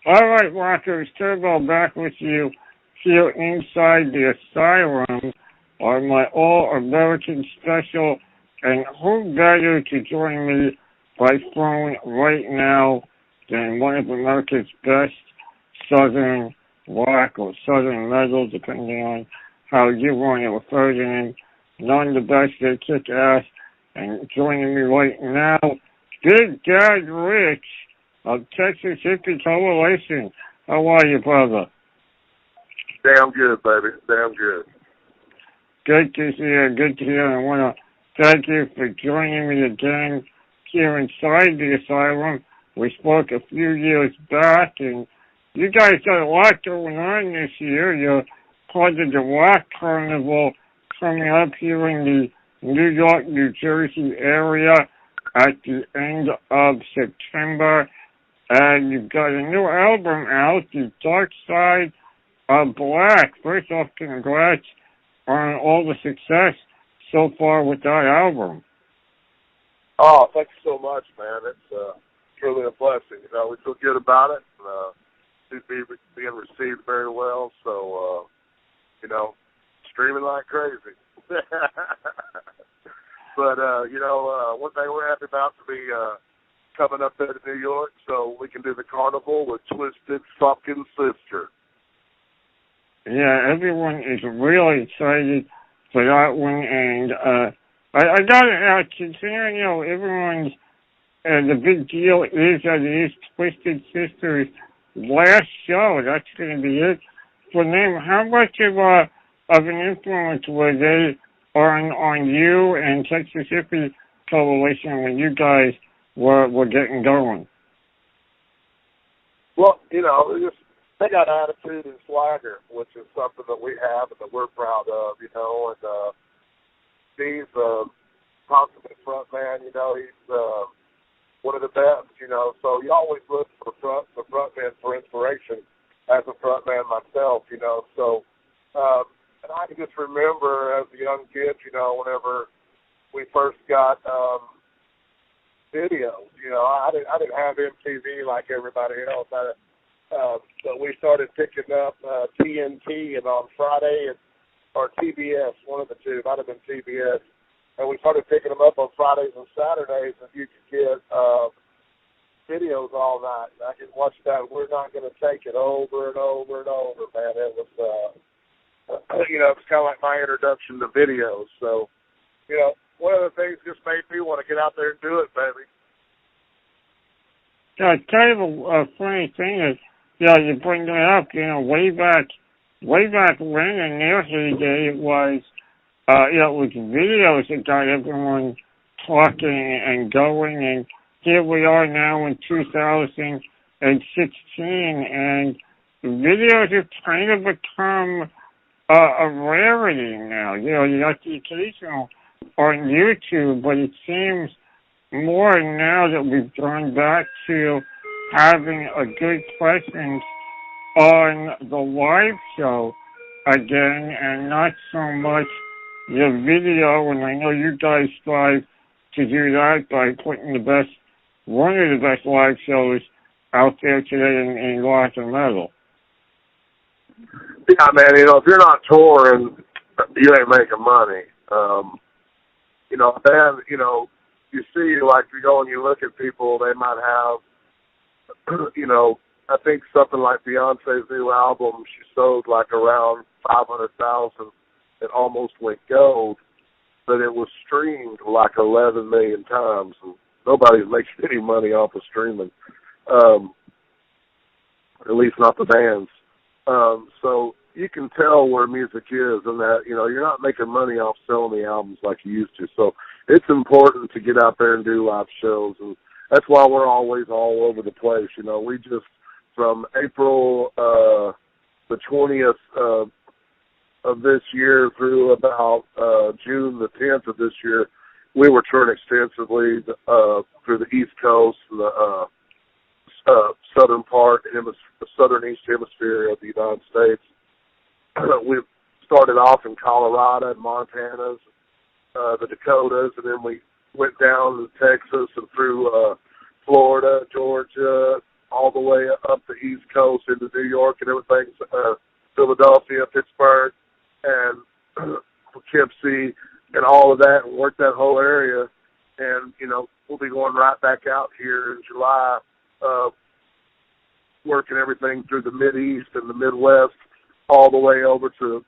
All right, Rockers, Turbo back with you here inside the Asylum on my All-American Special. And who better to join me by phone right now than one of America's best Southern rock or Southern metal, depending on how you want to refer to him. None the best, they kick ass. And joining me right now, Big Dad Ritch of Texas Hippie Coalition. How are you, brother? Damn good, baby. Damn good. Good to hear. Good to hear. I want to thank you for joining me again here inside the Asylum. We spoke a few years back, and you guys got a lot going on this year. You're part of the Rock Carnival coming up here in the New York, New Jersey area at the end of September. And you've got a new album out, The Dark Side of Black. First off, congrats on all the success so far with that album. Oh, thank you so much, man. It's truly a blessing. You know, we feel good about it. It's being received very well. So, you know, streaming like crazy. But, you know, one thing we're happy about to be coming up there to New York so we can do the carnival with Twisted Fucking Sister. Yeah, everyone is really excited for that one. And I got to ask, considering, you know, everyone's, the big deal is that it is Twisted Sister's last show. That's going to be it for them. How much of an influence were they on you and Texas Hippie Coalition when you guys were getting going? Well, you know, they got attitude and swagger, which is something that we have and that we're proud of, you know. And Steve's a consummate front man, you know. He's one of the best, you know. So you always look for the front man for inspiration as a front man myself, you know. So, and I can just remember as a young kid, you know, whenever we first got videos, you know, I didn't have MTV like everybody else. But we started picking up TNT and on Friday or TBS, one of the two, might have been TBS, and we started picking them up on Fridays and Saturdays, and you could get videos all night. I could watch that. We're not going to take it over and over and over, man. It was, you know, it was kind of like my introduction to videos. So, you know, one of the things just made me want to get out there and do it, baby. Yeah, I'll tell you a funny thing is, yeah, you bring that up, you know, way back when in their heyday, it was, you know, it was videos that got everyone talking and going, and here we are now in 2016, and videos have kind of become a rarity now. You know, you got the occasional on YouTube, but it seems more now that we've gone back to having a good presence on the live show again and not so much the video. And I know you guys strive to do that by putting one of the best live shows out there today in rock and metal. Yeah, man, you know, if you're not touring, you ain't making money. You know, then, you know, you see, like, you go and you look at people, they might have, you know, I think something like Beyonce's new album, she sold like around 500,000. It almost went gold, but it was streamed like 11 million times, and nobody's making any money off of streaming, at least not the bands. So you can tell where music is, and that, you know, you're not making money off selling the albums like you used to. So it's important to get out there and do live shows, and that's why we're always all over the place. You know, we just, from April the 20th of this year through about June the 10th of this year, we were touring extensively through the East Coast, the southern part, the southern East Hemisphere of the United States. We started off in Colorado and Montana, the Dakotas, and then we went down to Texas and through Florida, Georgia, all the way up the East Coast into New York and everything, Philadelphia, Pittsburgh, and Poughkeepsie, and all of that, and work that whole area. And, you know, we'll be going right back out here in July, working everything through the Mideast and the Midwest, all the way over to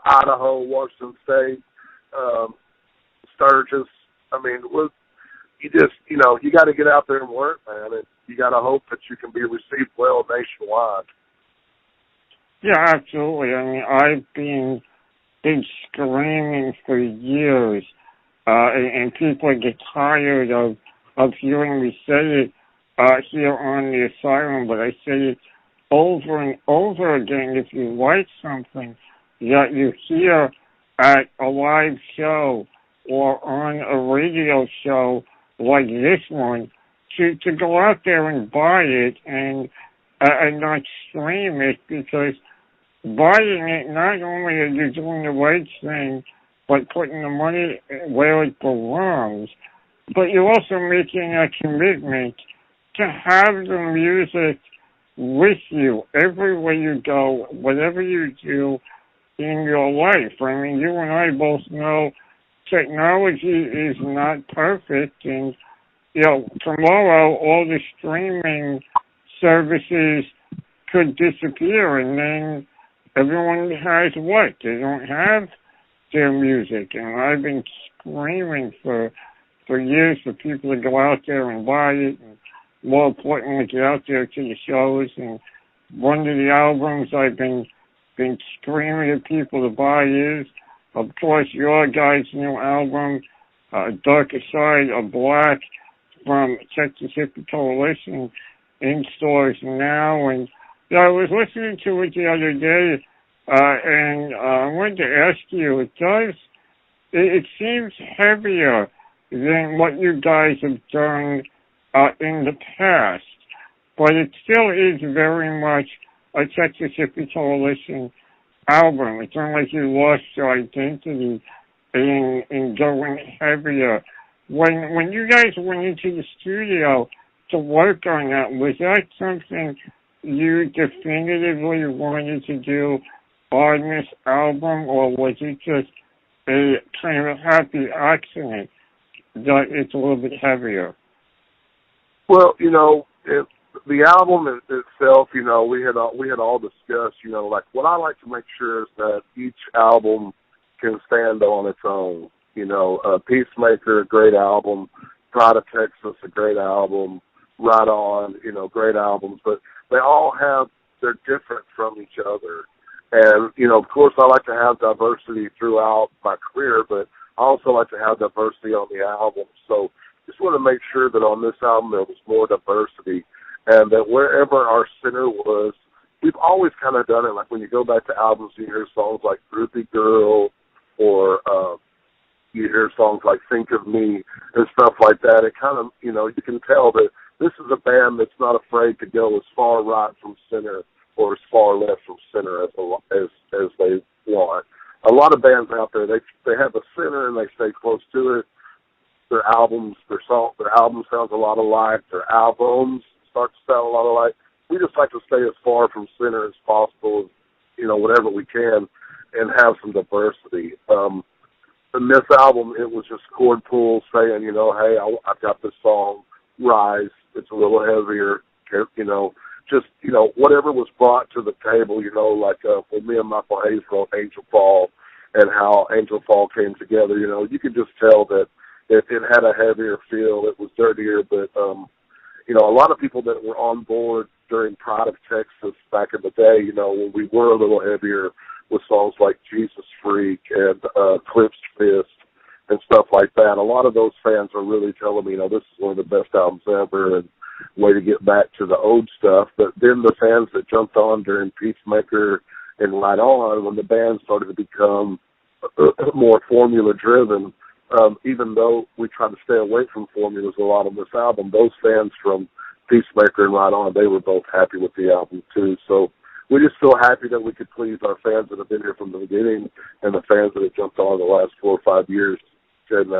Idaho, Washington State, Sturgis. I mean, you got to get out there and work, man, and you got to hope that you can be received well nationwide. Yeah, absolutely. I mean, I've been screaming for years, and people get tired of hearing me say it here on the Asylum, but I say it over and over again. If you like something that you hear at a live show or on a radio show like this one, to go out there and buy it and not stream it, because buying it, not only are you doing the right thing, but putting the money where it belongs, but you're also making a commitment to have the music with you everywhere you go, whatever you do in your life. I mean, you and I both know technology is not perfect, and, you know, tomorrow all the streaming services could disappear, and then everyone has what? They don't have their music. And I've been screaming for years for people to go out there and buy it, and more importantly, get out there to the shows. And one of the albums I've been screaming at people to buy is, of course, your guys' new album, Darker Side of Black, from Texas Hippie Coalition, in stores now. And yeah, I was listening to it the other day, and I wanted to ask you, it seems heavier than what you guys have done in the past, but it still is very much a Texas Hippie Coalition album. It's not like you lost your identity in going heavier. When you guys went into the studio to work on that, was that something you definitively wanted to do on this album, or was it just a kind of a happy accident that it's a little bit heavier? Well, you know, the album itself, you know, we had all discussed, you know, like what I like to make sure is that each album can stand on its own. You know, Peacemaker, a great album. Pride of Texas, a great album. Right On, you know, great albums. But they're different from each other. And, you know, of course, I like to have diversity throughout my career, but I also like to have diversity on the album. So just want to make sure that on this album there was more diversity, and that wherever our center was, we've always kind of done it. Like when you go back to albums, you hear songs like Groupie Girl, or you hear songs like Think of Me and stuff like that. It kind of, you know, you can tell that this is a band that's not afraid to go as far right from center or as far left from center as they want. A lot of bands out there, they have a center and they stay close to it. Their albums sounds a lot alike. Their albums start to sound a lot alike. We just like to stay as far from center as possible, you know, whatever we can, and have some diversity. In this album, it was just chord pulls saying, you know, hey, I've got this song, Rise. It's a little heavier, you know, just, you know, whatever was brought to the table, you know, like when me and Michael Hayes wrote Angel Fall and how Angel Fall came together, you know, you could just tell that it had a heavier feel. It was dirtier, but, you know, a lot of people that were on board during Pride of Texas back in the day, you know, when we were a little heavier with songs like Jesus Freak and Clipsed Fist and stuff like that, a lot of those fans are really telling me, you know, this is one of the best albums ever and way to get back to the old stuff. But then the fans that jumped on during Peacemaker and Right On, when the band started to become more formula-driven, even though we try to stay away from formulas a lot on this album, those fans from Peacemaker and Right On, they were both happy with the album too. So we're just so happy that we could please our fans that have been here from the beginning and the fans that have jumped on the last 4 or 5 years. And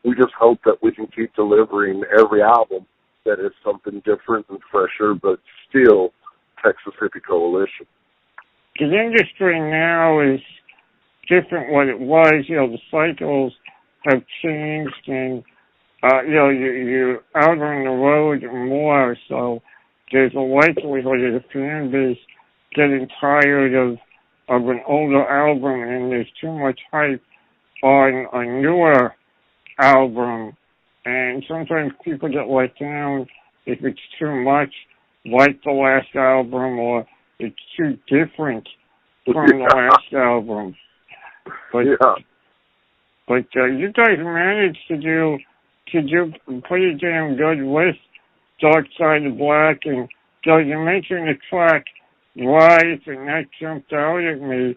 we just hope that we can keep delivering every album that is something different and fresher, but still Texas Hippie Coalition. The industry now is different what it was. The cycles have changed, and you're out on the road more, so there's a likelihood of the fan base getting tired of an older album, and there's too much hype on a newer album, and sometimes people get let down if it's too much like the last album, or it's too different from the last album. But you guys managed to do pretty damn good with Dark Side of Black, and you mentioned the track Rise, and that jumped out at me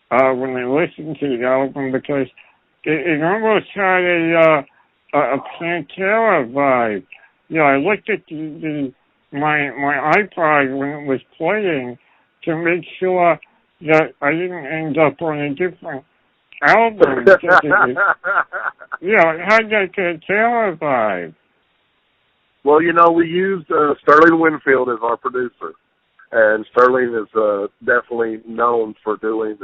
when I listened to the album, because it almost had a Pantera vibe. I looked at my iPod when it was playing to make sure that I didn't end up on a different album. It had that Pantera vibe. Well, we used Sterling Winfield as our producer, and Sterling is definitely known for doing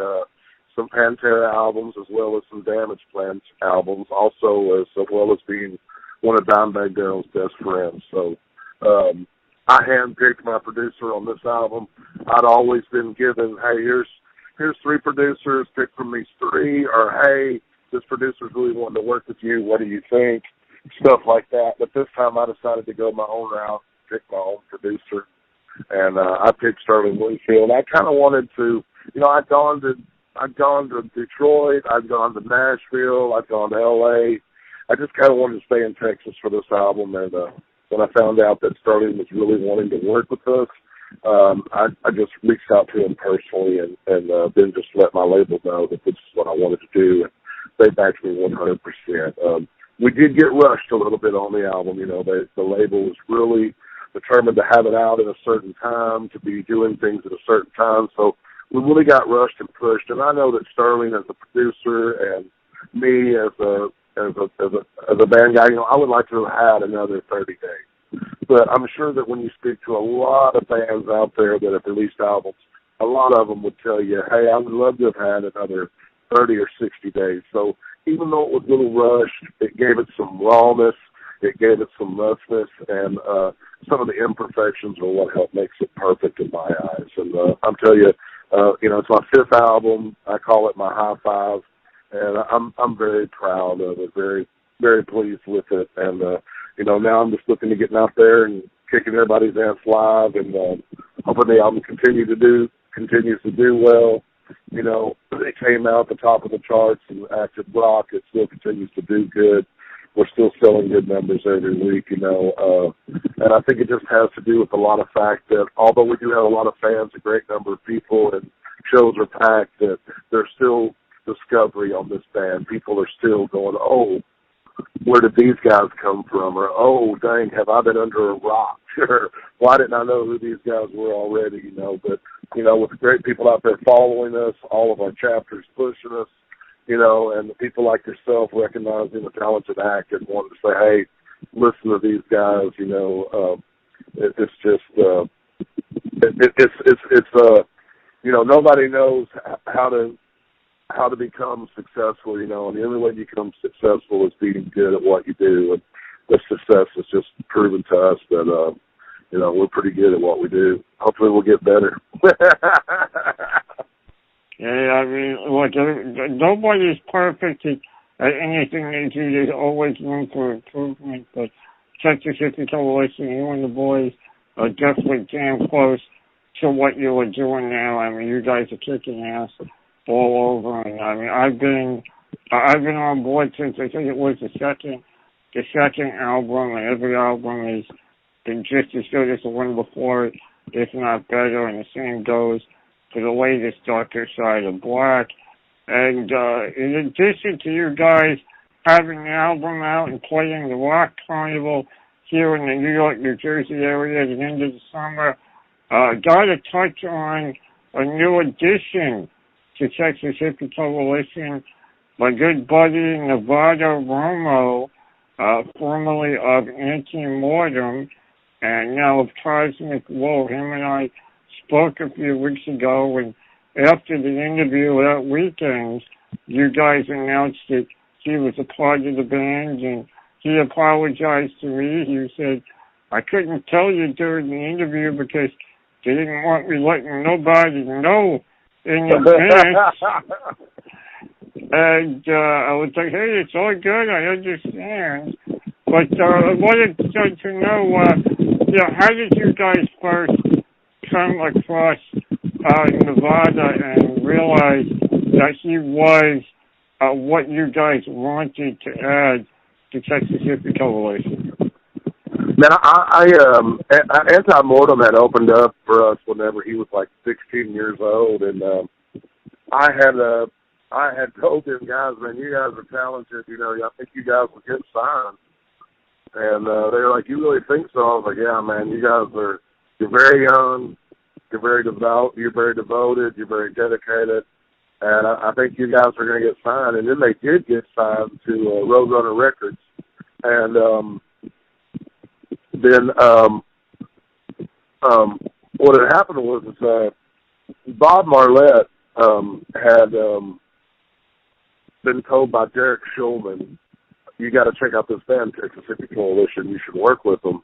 some Pantera albums as well as some Damage Plan albums, also as well as being one of Dimebag Darrell's best friends. So I handpicked my producer on this album. I'd always been given, hey, here's 3 producers, pick from these 3, or hey, this producer's really wanting to work with you, what do you think? Stuff like that. But this time I decided to go my own route, pick my own producer, and I picked Sterling Winfield. I kind of wanted to, I'd gone to Detroit, I'd gone to Nashville, I'd gone to L.A. I just kind of wanted to stay in Texas for this album, and when I found out that Sterling was really wanting to work with us, I just reached out to him personally and then just let my label know that this is what I wanted to do, and they backed me 100%. We did get rushed a little bit on the album. The label was really determined to have it out at a certain time, to be doing things at a certain time, so we really got rushed and pushed. And I know that Sterling as a producer and me as a band guy, I would like to have had another 30 days. But I'm sure that when you speak to a lot of bands out there that have released albums, a lot of them would tell you, hey, I would love to have had another 30 or 60 days. So even though it was a little rushed, it gave it some rawness, it gave it some roughness, and some of the imperfections are what helped makes it perfect in my eyes. And I'm telling you, it's my 5th album. I call it my high 5, and I'm very proud of it, very, very pleased with it. And now I'm just looking to getting out there and kicking everybody's ass live, and hoping the album continues to do well. It came out the top of the charts and active rock. It still continues to do good. We're still selling good numbers every week, and I think it just has to do with a lot of fact that although we do have a lot of fans, a great number of people, and shows are packed, that there's still discovery on this band. People are still going, oh, where did these guys come from? Or, oh, dang, have I been under a rock? Or, why didn't I know who these guys were already, But, with great people out there following us, all of our chapters pushing us, and the people like yourself recognizing the talented act and wanting to say, hey, listen to these guys, it's just, nobody knows how to become successful, and the only way you become successful is being good at what you do, and this success has just proven to us that, we're pretty good at what we do. Hopefully we'll get better. Yeah, look, nobody's perfect at anything they do. There's always room for improvement, but Texas Hippie Coalition, you and the boys are definitely damn close to what you are doing now. You guys are kicking ass all over, and I've been on board since I think it was the second album, and every album has been just as good as the one before it, if not better, and the same goes for the latest Darker Side of Black. And in addition to you guys having the album out and playing the Rock Carnival here in the New York, New Jersey area at the end of the summer, got to touch on a new addition to Texas Hippie Coalition, my good buddy Nevada Romo, formerly of Anti-Mortem, And now of Cosmic Woe, him and I spoke a few weeks ago, and after the interview that weekend, you guys announced that he was a part of the band, and he apologized to me. He said, I couldn't tell you during the interview because they didn't want me letting nobody know in advance. And I was like, hey, it's all good, I understand. But I wanted to know, how did you guys first come across Nevada and realize that he was what you guys wanted to add to Texas Hippie Coalition? Man, Anti-Mortem had opened up for us whenever he was like 16 years old, and I had told them guys, man, you guys are talented, I think you guys will get signed. And they were like, you really think so? I was like, yeah, man, you're very young, you're very devout, you're very devoted, you're very dedicated, and I think you guys are going to get signed. And then they did get signed to Roadrunner Records. And then what had happened was Bob Marlette had been told by Derek Schulman, you got to check out this band, Texas Hippie Coalition. You should work with them.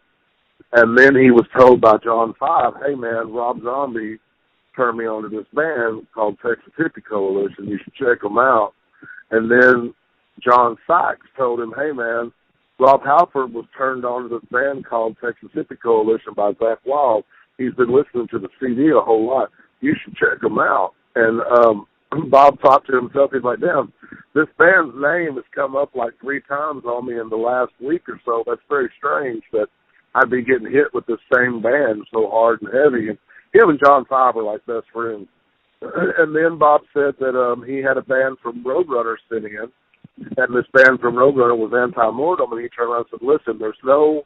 And then he was told by John Five, hey, man, Rob Zombie turned me on to this band called Texas Hippie Coalition. You should check them out. And then John Sykes told him, hey, man, Rob Halford was turned on to this band called Texas Hippie Coalition by Zach Wild. He's been listening to the CD a whole lot. You should check them out. And Bob thought to himself, he's like, damn, this band's name has come up like 3 times on me in the last week or so. That's very strange that I'd be getting hit with this same band so hard and heavy. And him and John Five are like best friends. And then Bob said that he had a band from Roadrunner sitting in, and this band from Roadrunner was Anti-Mortem, and he turned around and said, listen, there's no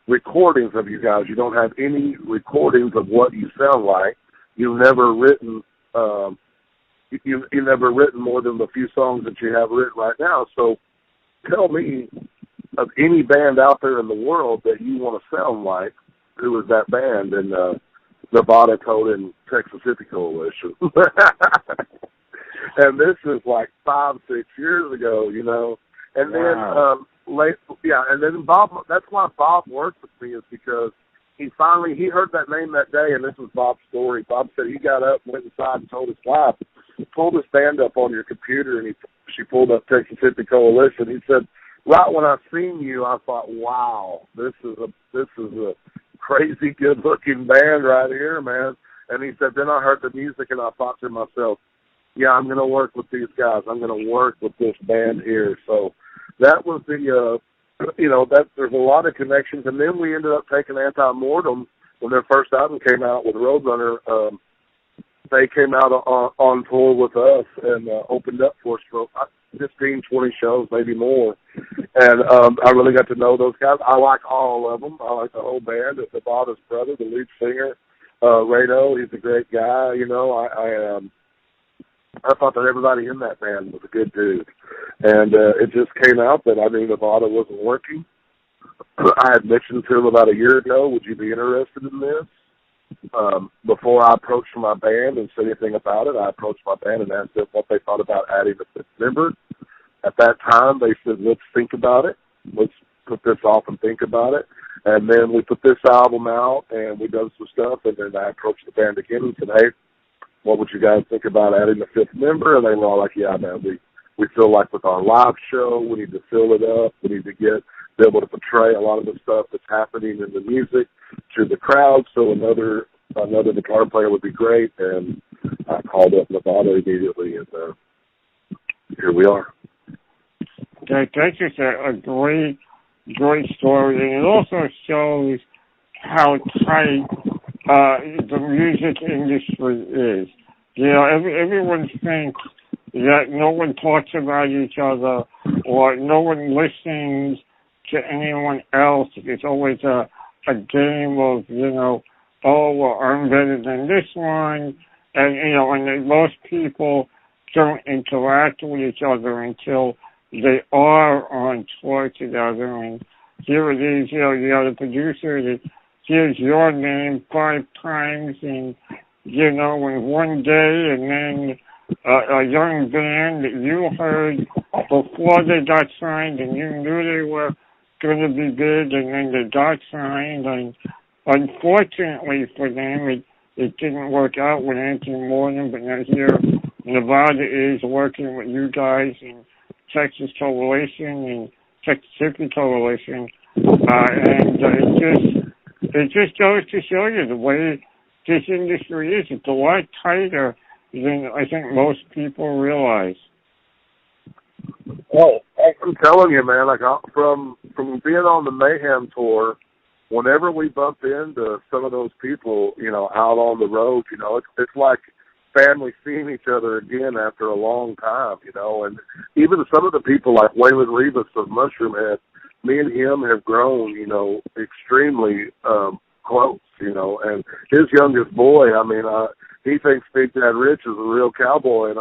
recordings of you guys. You don't have any recordings of what you sound like. You've never written you've never written more than the few songs that you have written right now. So tell me of any band out there in the world that you want to sound like, who is that band? And Nevada told him Texas Hippie Coalition. And this is like 5-6 years ago, And wow. Then and then Bob, that's why Bob worked with me, is because he heard that name that day, and this was Bob's story. Bob said he got up, went inside, and told his wife, pull this band up on your computer, and she pulled up Texas Hippie Coalition. He said, right when I seen you, I thought, wow, this is a crazy good looking band right here, man. And he said, then I heard the music, and I thought to myself, yeah, I'm going to work with these guys. I'm going to work with this band here. So that was there's a lot of connections. And then we ended up taking Anti-Mortem when their first album came out with Roadrunner. They came out on tour with us and opened up for us for 15, 20 shows, maybe more. And I really got to know those guys. I like all of them. I like the whole band. It's Nevada's brother, the lead singer, Rado. He's a great guy. I thought that everybody in that band was a good dude. And it just came out that I knew Nevada wasn't working. I had mentioned to him about a year ago, would you be interested in this? Before I approached my band and said anything about it, I approached my band and asked them what they thought about adding a 5th member. At that time, they said, let's think about it. Let's put this off and think about it. And then we put this album out, and we done some stuff, and then I approached the band again and said, hey, what would you guys think about adding a 5th member? And they were all like, yeah, man, we feel like with our live show, we need to fill it up. We need to be able to portray a lot of the stuff that's happening in the music to the crowd. So another guitar player would be great. And I called up Nevada immediately, and here we are. That's just a great story, and it also shows how tight the music industry is. Everyone thinks that no one talks about each other or no one listens to anyone else. It's always a game of, well, I'm better than this one. And most people don't interact with each other until they are on tour together. And here it is, you got a producer that hears your name 5 times in, you know, in one day, and then a young band that you heard before they got signed, and you knew they were going to be big, and then they got signed, and unfortunately for them, it didn't work out with Anthony Morton, but now here Nevada is working with you guys in Texas Coalition and Texas Hippie Coalition, and it just goes to show you the way this industry is. It's a lot tighter than I think most people realize. Well, I'm telling you, man, like from being on the Mayhem tour, whenever we bump into some of those people, you know, out on the road, you know, it's like family seeing each other again after a long time, you know, and even some of the people like Waylon Rivas of Mushroom Head, me and him have grown, you know, extremely close, you know, and his youngest boy, I mean, he thinks Big Dad Ritch is a real cowboy, and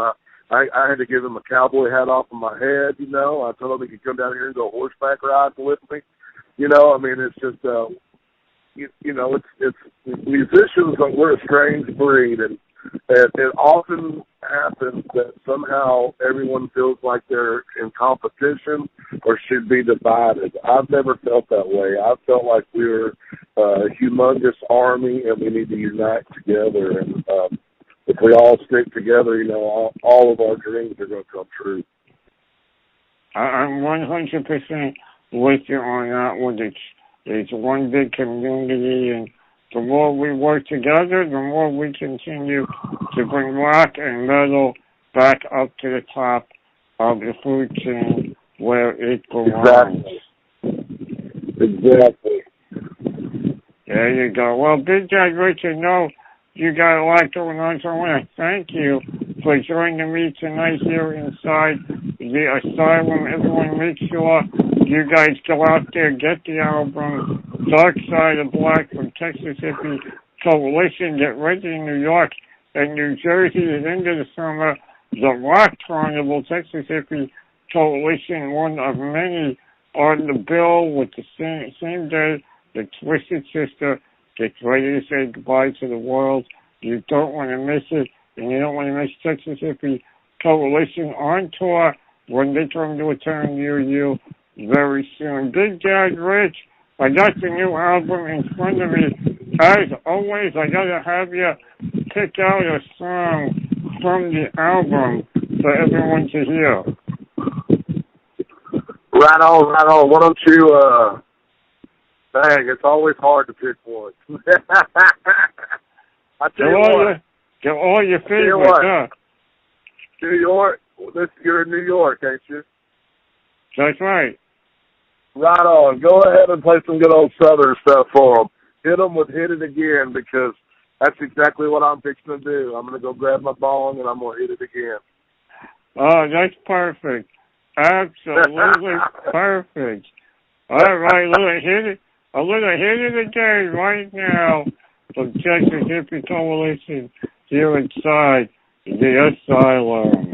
I had to give him a cowboy hat off of my head, you know. I told him he could come down here and go horseback riding with me. You know, I mean, it's just, you know, it's musicians, we're a strange breed, and it often happens that somehow everyone feels like they're in competition or should be divided. I've never felt that way. I've felt like we're a humongous army and we need to unite together. And if we all stick together, you know, all of our dreams are going to come true. I'm 100% with you on that one. It's one big community, and the more we work together, the more we continue to bring rock and metal back up to the top of the food chain where it belongs. Exactly. There you go. Well, Big Dad Ritch, I know you got a lot going on, so I want to thank you for joining me tonight here inside the Asylum. Everyone, make sure you guys go out there, get the album Dark Side of Black from Texas Hippie Coalition. Get ready in New York and New Jersey at the end of the summer. The Rock Carnival, Texas Hippie Coalition, one of many on the bill with the same day the Twisted Sister gets ready to say goodbye to the world. You don't want to miss it, and you don't want to miss Texas Hippie Coalition on tour when they come to a town near you very soon. Big Dad Ritch, I got the new album in front of me. As always, I got to have you pick out a song from the album for everyone to hear. Right on, right on. Why don't you, dang, it's always hard to pick one. I tell you what. Get all your favorites, huh? New York, you're in New York, ain't you? That's right. Right on. Go ahead and play some good old Southern stuff for them. Hit them with Hit It Again, because that's exactly what I'm fixing to do. I'm going to go grab my bong and I'm going to hit it again. Oh, that's perfect. Absolutely perfect. All right, a little Hit It Again right now from Texas Hippie Coalition here inside the Asylum.